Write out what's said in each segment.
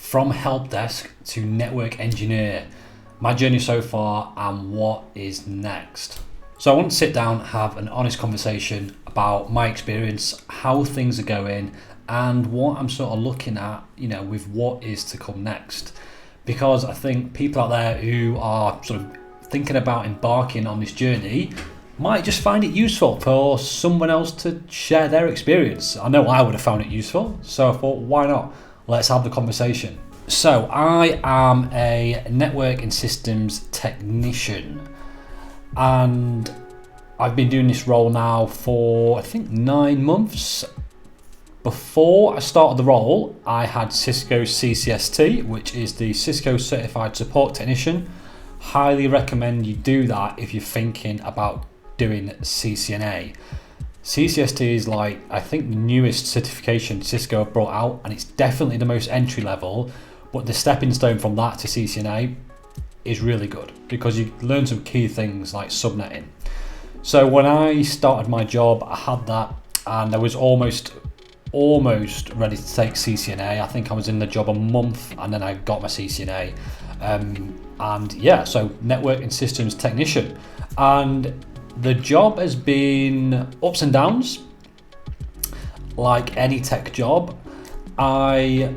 from help desk to network engineer, my journey so far and what is next. So I want to sit down, have an honest conversation about my experience, how things are going, and what I'm sort of looking at, with what is to come next. Because I think people out there who are sort of thinking about embarking on this journey might just find it useful for someone else to share their experience. I know I would have found it useful, so I thought, why not? Let's have the conversation. So I am a network and systems technician, and I've been doing this role now for I think 9 months. Before I started the role, I had Cisco CCST, which is the Cisco Certified Support Technician. Highly recommend you do that if you're thinking about doing CCNA. CCST is I think the newest certification Cisco have brought out, and it's definitely the most entry level, but the stepping stone from that to CCNA is really good because you learn some key things like subnetting. So when I started my job, I had that, and I was almost ready to take CCNA. I think I was in the job a month and then I got my CCNA. So network and systems technician. And the job has been ups and downs, like any tech job. I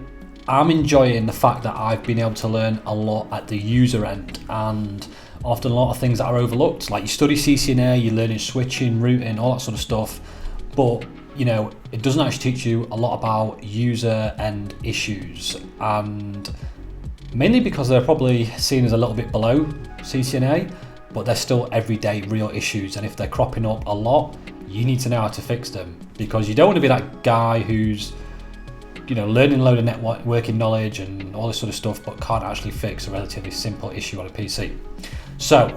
am enjoying the fact that I've been able to learn a lot at the user end, and often a lot of things that are overlooked. Like you study CCNA, you're learning switching, routing, all that sort of stuff, but it doesn't actually teach you a lot about user end issues, and mainly because they're probably seen as a little bit below CCNA, but they're still everyday real issues, and if they're cropping up a lot, you need to know how to fix them, because you don't want to be that guy who's learning a load of networking knowledge and all this sort of stuff, but can't actually fix a relatively simple issue on a PC. So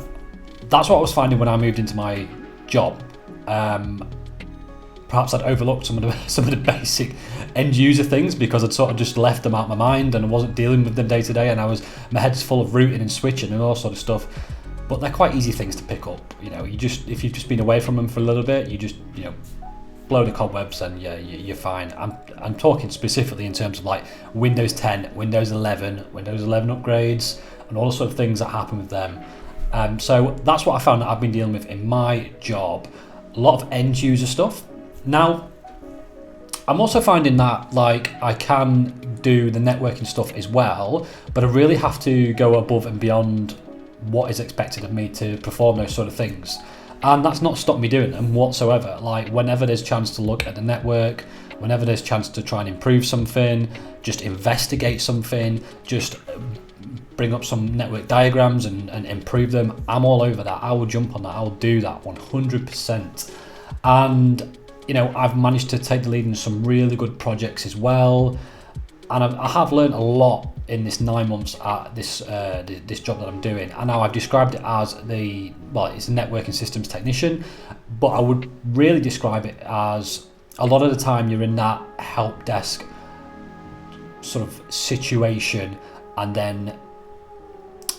that's what I was finding when I moved into my job. Perhaps I'd overlooked some of the basic end user things because I'd sort of just left them out of my mind and I wasn't dealing with them day to day, and my head's full of routing and switching and all sort of stuff. But they're quite easy things to pick up. If you've just been away from them for a little bit, you just blow the cobwebs and you're fine. I'm talking specifically in terms of like Windows 10, Windows 11, Windows 11 upgrades, and all the sort of things that happen with them. So that's what I found that I've been dealing with in my job. A lot of end user stuff. Now, I'm also finding that I can do the networking stuff as well, but I really have to go above and beyond what is expected of me to perform those sort of things. And that's not stopped me doing them whatsoever. Whenever there's a chance to look at the network, whenever there's a chance to try and improve something, just investigate something, just bring up some network diagrams and improve them, I'm all over that. I will jump on that. I will do that 100%. And I've managed to take the lead in some really good projects as well, and I have learned a lot in this 9 months at this job that I'm doing. And now I've described it as it's a networking systems technician, but I would really describe it as a lot of the time you're in that help desk sort of situation, and then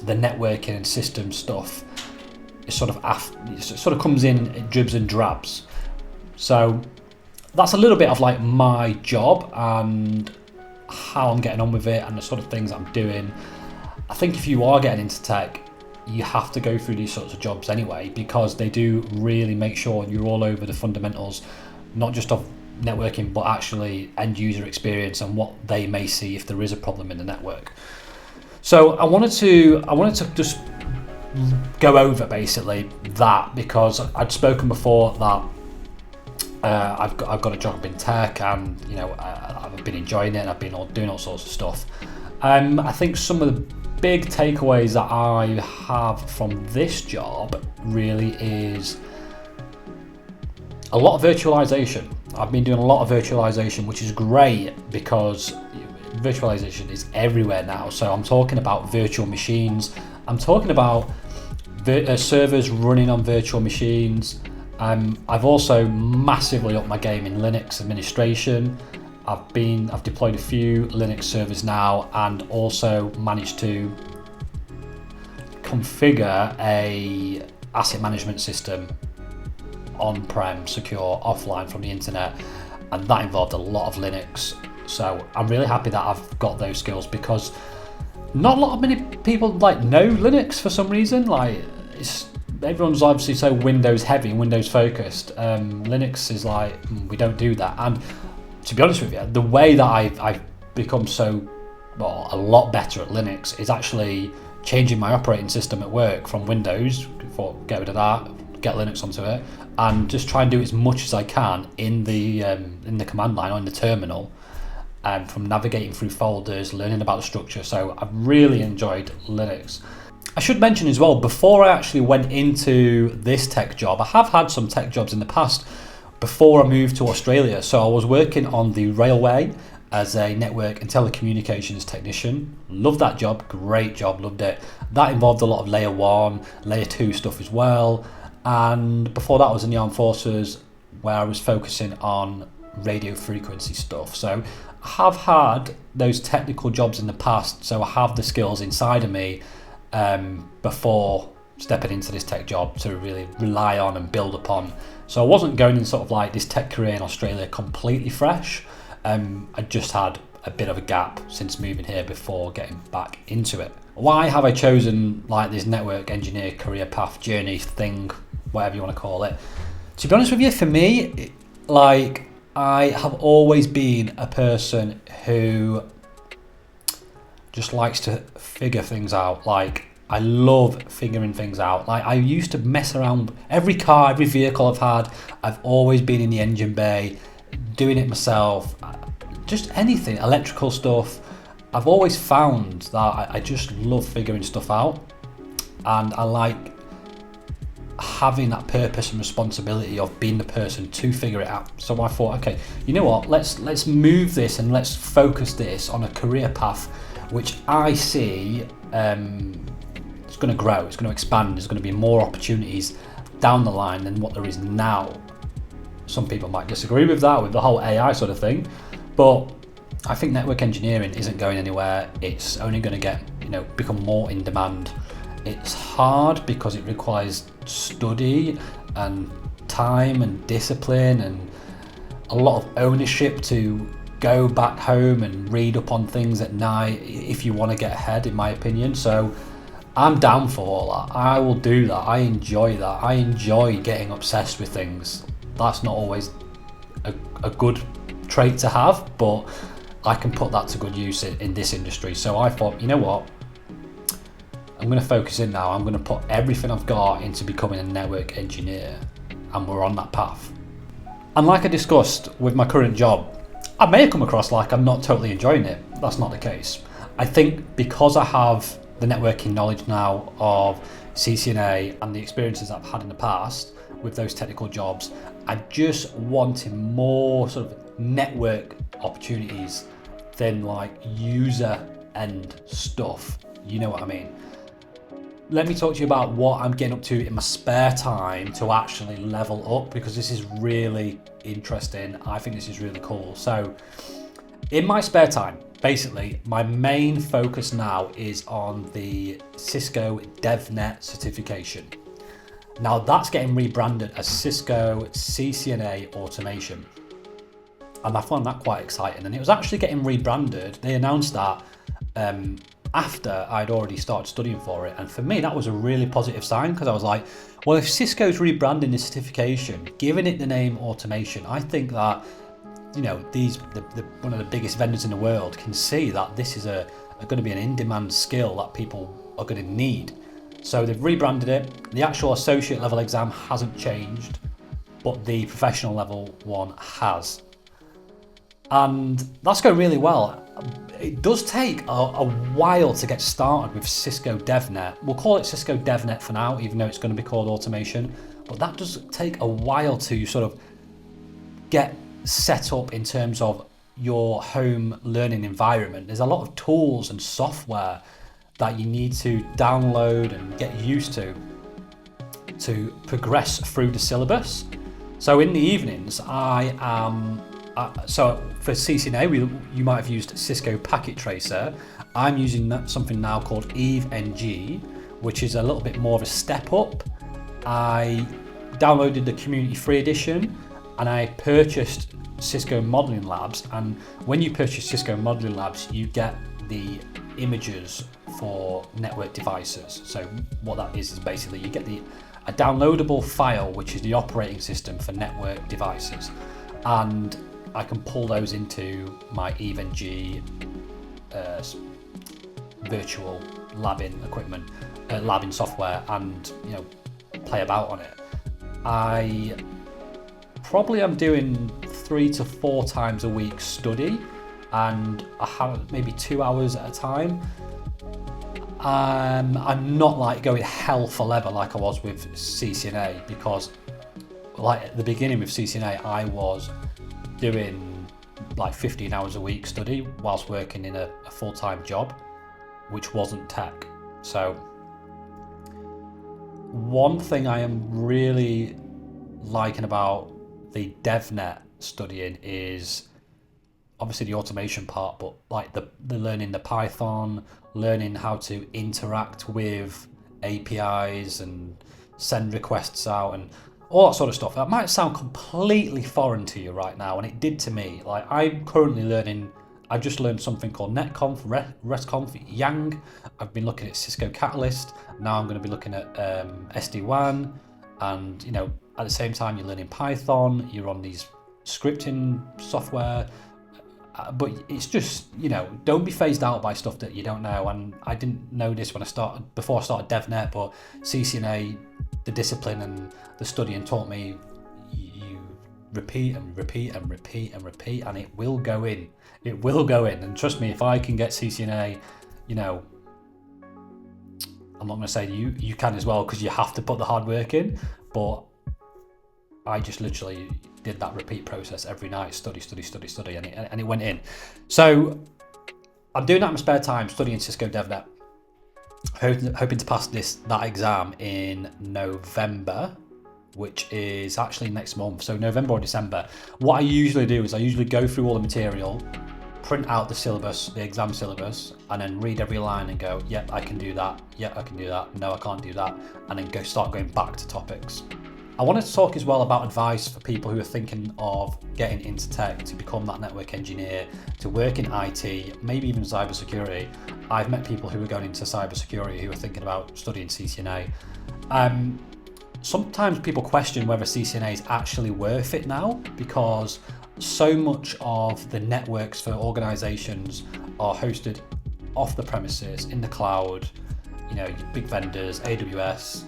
the networking and system stuff is sort of comes in dribs and drabs. So that's a little bit of my job and how I'm getting on with it and the sort of things I'm doing. I think if you are getting into tech, you have to go through these sorts of jobs anyway, because they do really make sure you're all over the fundamentals, not just of networking, but actually end user experience and what they may see if there is a problem in the network. So I wanted to just go over basically that, because I'd spoken before that I've got a job in tech, and I've been enjoying it, and I've been doing all sorts of stuff. I think some of the big takeaways that I have from this job really is a lot of virtualization. I've been doing a lot of virtualization, which is great because virtualization is everywhere now. So I'm talking about virtual machines. I'm talking about servers running on virtual machines. I've also massively upped my game in Linux administration. I've deployed a few Linux servers now, and also managed to configure a asset management system on-prem, secure, offline from the internet, and that involved a lot of Linux, So I'm really happy that I've got those skills, because not a lot of many people like know Linux for some reason. Like, everyone's obviously so Windows heavy and Windows focused. Linux is like, we don't do that. And to be honest with you, the way that I've become a lot better at Linux is actually changing my operating system at work from Windows, get rid of that, get Linux onto it, and just try and do as much as I can in the command line or in the terminal, from navigating through folders, learning about the structure. So I've really enjoyed Linux. I should mention as well, before I actually went into this tech job, I have had some tech jobs in the past before I moved to Australia. So I was working on the railway as a network and telecommunications technician. Loved that job, great job, loved it. That involved a lot of layer 1, layer 2 stuff as well. And before that I was in the armed forces, where I was focusing on radio frequency stuff. So I have had those technical jobs in the past, so I have the skills inside of me before stepping into this tech job to really rely on and build upon. So I wasn't going in sort of like this tech career in Australia completely fresh. I just had a bit of a gap since moving here before getting back into it. Why have I chosen like this network engineer career path, journey thing, whatever you want to call it? To be honest with you, for me, like, I have always been a person who just likes to figure things out. Like, I love figuring things out. Like, I used to mess around every car, every vehicle I've had. I've always been in the engine bay, doing it myself, just anything, electrical stuff. I've always found that I just love figuring stuff out, and I like having that purpose and responsibility of being the person to figure it out. So I thought, okay, you know what, let's move this and let's focus this on a career path which I see it's going to grow, it's going to expand, there's going to be more opportunities down the line than what there is now. Some people might disagree with that, with the whole AI sort of thing, but I think network engineering isn't going anywhere. It's only going to become more in demand. It's hard because it requires study and time and discipline and a lot of ownership to go back home and read up on things at night if you want to get ahead, in my opinion. So I'm down for all that. I will do that. I enjoy that. I enjoy getting obsessed with things. That's not always a good trait to have, but I can put that to good use in this industry. So I thought, you know what, I'm going to focus in now. I'm going to put everything I've got into becoming a network engineer, and we're on that path. And like I discussed with my current job, I may have come across like I'm not totally enjoying it. That's not the case. I think because I have the networking knowledge now of CCNA and the experiences I've had in the past with those technical jobs, I just wanted more sort of network opportunities than like user end stuff. You know what I mean? Let me talk to you about what I'm getting up to in my spare time to actually level up, because this is really interesting. I think this is really cool. So in my spare time, basically my main focus now is on the Cisco DevNet certification. Now that's getting rebranded as Cisco CCNA Automation, and I found that quite exciting. And it was actually getting rebranded. They announced that after I'd already started studying for it, and for me that was a really positive sign, because I was like, well, if Cisco's rebranding the certification, giving it the name automation, I think that, you know, one of the biggest vendors in the world can see that this is going to be an in-demand skill that people are going to need. So they've rebranded it. The actual associate level exam hasn't changed, but the professional level one has. And that's going really well. It does take a while to get started with Cisco DevNet. We'll call it Cisco DevNet for now, even though it's going to be called automation. But that does take a while to sort of get set up in terms of your home learning environment. There's a lot of tools and software that you need to download and get used to progress through the syllabus. So in the evenings, so for CCNA, you might have used Cisco Packet Tracer. I'm using something now called EVE-NG, which is a little bit more of a step up. I downloaded the community free edition, and I purchased Cisco Modeling Labs, and when you purchase Cisco Modeling Labs, you get the images for network devices. So what that is basically you get a downloadable file, which is the operating system for network devices, and I can pull those into my EVE-NG virtual labbing equipment, labbing software, and play about on it. I probably am doing 3 to 4 times a week study, and I have maybe 2 hours at a time. I'm not like going hell for leather like I was with CCNA, because like at the beginning with CCNA I was doing like 15 hours a week study whilst working in a full-time job which wasn't tech. So one thing I am really liking about the DevNet studying is obviously the automation part, but like the learning the Python, learning how to interact with APIs and send requests out and all that sort of stuff. That might sound completely foreign to you right now, and it did to me. Like I'm currently learning, I just learned something called NetConf, RESTconf, Yang. I've been looking at Cisco Catalyst. Now I'm going to be looking at SD-WAN, and at the same time you're learning Python, you're on these scripting software. But it's just, don't be phased out by stuff that you don't know. And I didn't know this before I started DevNet, but CCNA, the discipline and the studying taught me you repeat and repeat and repeat and repeat, and it will go in. It will go in. And trust me, if I can get CCNA, I'm not going to say you can as well, because you have to put the hard work in. But I just literally did that repeat process every night, study, and it went in. So I'm doing that in my spare time, studying Cisco DevNet, hoping to pass that exam in November, which is actually next month, so November or December. What I usually do is I usually go through all the material, print out the syllabus, the exam syllabus, and then read every line and go, yep, I can do that, yep, I can do that, no, I can't do that, and then start going back to topics. I wanted to talk as well about advice for people who are thinking of getting into tech, to become that network engineer, to work in IT, maybe even cybersecurity. I've met people who are going into cybersecurity who are thinking about studying CCNA. Sometimes people question whether CCNA is actually worth it now, because so much of the networks for organizations are hosted off the premises, in the cloud, your big vendors, AWS.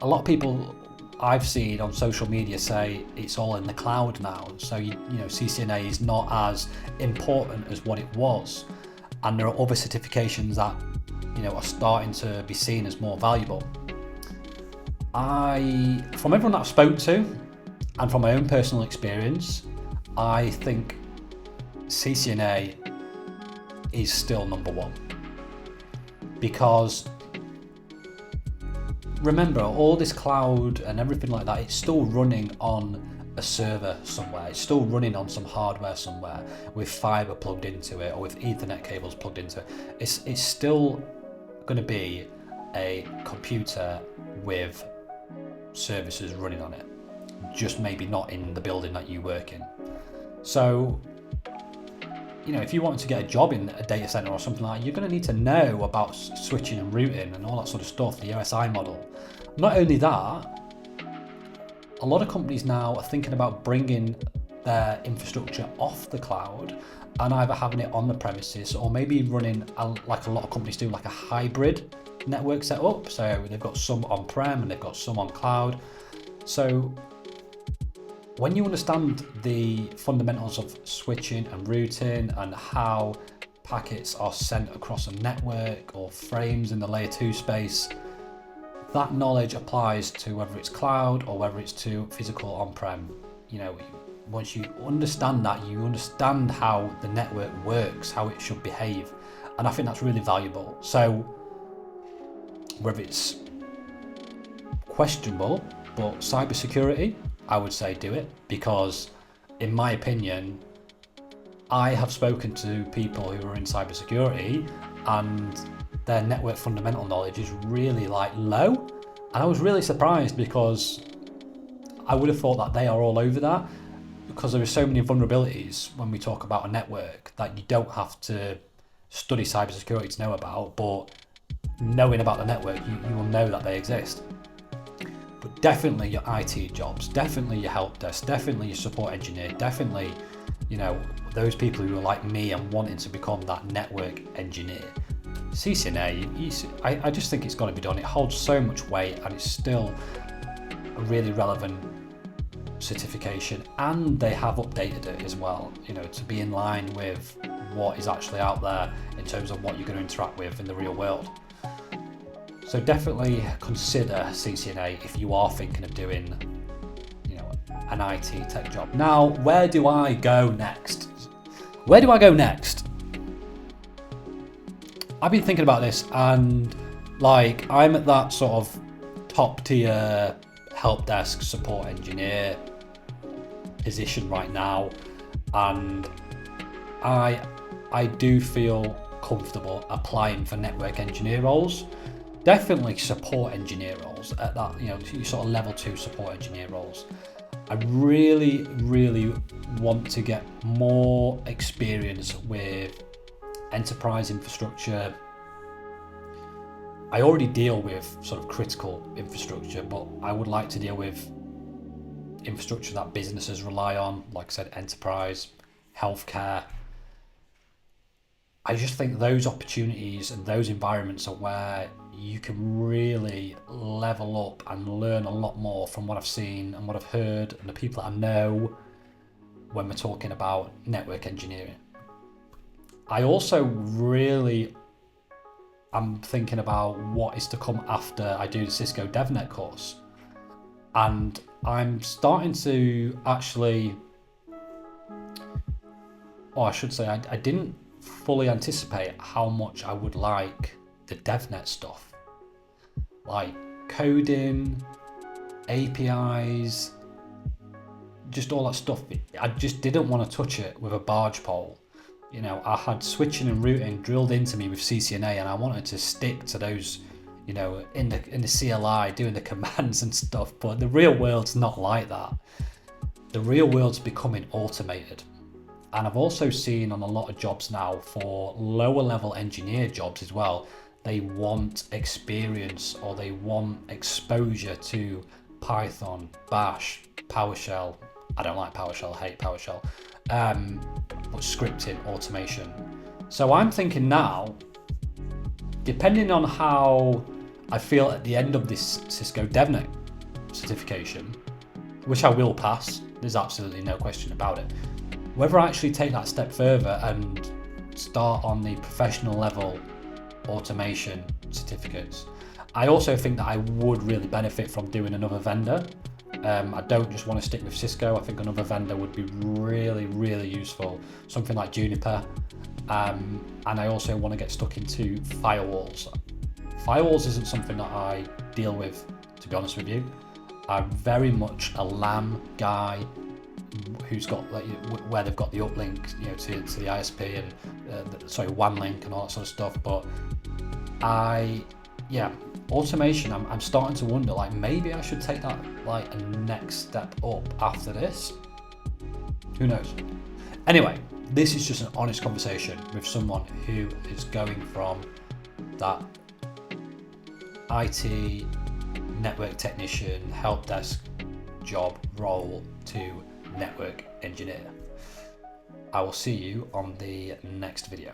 A lot of people I've seen on social media say it's all in the cloud now, so CCNA is not as important as what it was, and there are other certifications that are starting to be seen as more valuable. From everyone that I've spoken to and from my own personal experience, I think CCNA is still number one, because remember, all this cloud and everything like that, it's still running on a server somewhere. It's still running on some hardware somewhere with fiber plugged into it or with Ethernet cables plugged into it. It's still going to be a computer with services running on it, just maybe not in the building that you work in. So, if you want to get a job in a data center or something like that, you're going to need to know about switching and routing and all that sort of stuff, the OSI model. Not only that, a lot of companies now are thinking about bringing their infrastructure off the cloud and either having it on the premises or maybe running, like a lot of companies do, like a hybrid network setup. So they've got some on-prem and they've got some on cloud. So when you understand the fundamentals of switching and routing and how packets are sent across a network or frames in the layer 2 space, that knowledge applies to whether it's cloud or whether it's to physical on-prem. Once you understand that, you understand how the network works, how it should behave, and I think that's really valuable. So whether it's questionable, but cybersecurity, I would say do it, because in my opinion, I have spoken to people who are in cybersecurity and their network fundamental knowledge is really low, and I was really surprised, because I would have thought that they are all over that. because there are so many vulnerabilities when we talk about a network that you don't have to study cybersecurity to know about, but knowing about the network, you will know that they exist. But definitely your IT jobs, definitely your help desk, definitely your support engineer, definitely, you know, those people who are like me and wanting to become that network engineer. CCNA, I just think it's got to be done. It holds so much weight and it's still a really relevant certification, and they have updated it as well, you know, to be in line with what is actually out there in terms of what you're going to interact with in the real world. So definitely consider CCNA if you are thinking of doing, you know, an IT tech job. Now, where do I go next? Where do I go next? I've been thinking about this, and like, I'm at that sort of top tier help desk support engineer position right now, and I do feel comfortable applying for network engineer roles, definitely support engineer roles at that, you know, sort of level 2 support engineer roles. I really want to get more experience with enterprise infrastructure. I already deal with sort of critical infrastructure, but I would like to deal with infrastructure that businesses rely on, like I said, enterprise, healthcare. I just think those opportunities and those environments are where you can really level up and learn a lot more from what I've seen and what I've heard and the people that I know when we're talking about network engineering. I also really am thinking about what is to come after I do the Cisco DevNet course. And I'm starting to actually, or I should say, I didn't fully anticipate how much I would like the DevNet stuff. Like coding, APIs, just all that stuff. I just didn't want to touch it with a barge pole. You know, I had switching and routing drilled into me with CCNA, and I wanted to stick to those, you know, in the CLI, doing the commands and stuff. But the real world's not like that. The real world's becoming automated. And I've also seen on a lot of jobs now for lower level engineer jobs as well, they want experience or they want exposure to Python, Bash, PowerShell. I don't like PowerShell, I hate PowerShell. But scripting, automation. So I'm thinking now, depending on how I feel at the end of this Cisco DevNet certification, which I will pass, there's absolutely no question about it, whether I actually take that step further and start on the professional level automation certificates. I also think that I would really benefit from doing another vendor. I don't just want to stick with Cisco. I think another vendor would be really useful, something like Juniper. And I also want to get stuck into firewalls. Firewalls isn't something that I deal with, to be honest with you. I'm very much a LAN guy who's got, like, where they've got the uplink, you know, to the ISP and WAN link and all that sort of stuff. But automation, I'm starting to wonder, like, maybe I should take that like a next step up after this. Who knows? Anyway, this is just an honest conversation with someone who is going from that IT network technician, help desk job role to network engineer. I will see you on the next video.